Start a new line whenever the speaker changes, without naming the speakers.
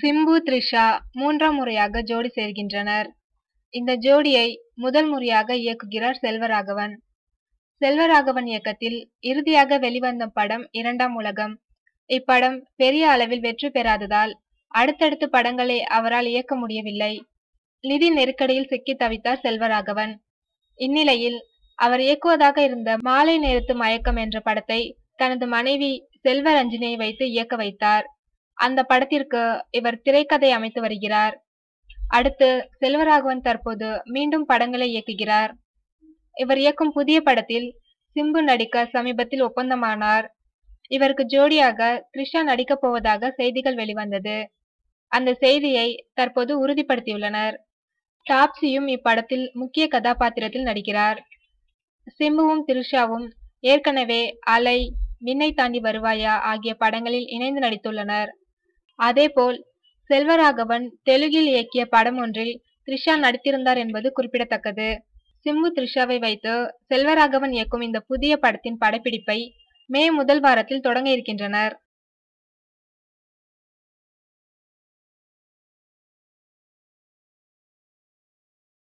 சிம்பு த்ரிஷா மூன்றாம் முறையாக ஜோடி சேர்கின்றனர். இந்த ஜோடியை முதல் முறையாக இயக்குகிறார் செல்வராகவன். செல்வராகவன் இயக்கத்தில் இறுதியாக வெளிவந்த படம் இரண்டாம் உலகம். இப்படம் பெரிய அளவில் வெற்றி பெறாததால் அடுத்தடுத்த படங்களை அவரால் இயக்க முடியவில்லை. நிதி நெருக்கடியில் சிக்கி தவித்தார் செல்வராகவன். இந்நிலையில் அவர் இயக்குவதாக இருந்த மாலை நேரத்து மயக்கம் என்ற படத்தை தனது மனைவி செல்வரஞ்சினியை வைத்து இயக்க வைத்தார். அந்த படத்திற்கு இவர் திரைக்கதை அமைத்து வருகிறார். அடுத்து செல்வராகவன் தற்போது மீண்டும் படங்களை இயக்குகிறார். இவர் இயக்கும் புதிய படத்தில் சிம்பு நடிக்க சமீபத்தில் ஒப்பந்தமானார். இவருக்கு ஜோடியாக த்ரிஷா நடிக்கப் போவதாக செய்திகள் வெளிவந்தது. அந்த செய்தியை தற்போது உறுதிப்படுத்தியுள்ளனர். டாப்சியும் இப்படத்தில் முக்கிய கதாபாத்திரத்தில் நடிக்கிறார். சிம்புவும் த்ரிஷாவும் ஏற்கனவே அலை, விண்ணை தாண்டி வருவாயா ஆகிய படங்களில் இணைந்து நடித்துள்ளனர். அதேபோல் செல்வராகவன் தெலுங்கில் இயக்கிய படம் ஒன்றில் த்ரிஷா நடித்திருந்தார் என்பது குறிப்பிடத்தக்கது. சிம்பு த்ரிஷாவை வைத்து செல்வராகவன் இயக்கும் இந்த புதிய படத்தின் படப்பிடிப்பை மே முதல் வாரத்தில் தொடங்க இருக்கின்றனர்.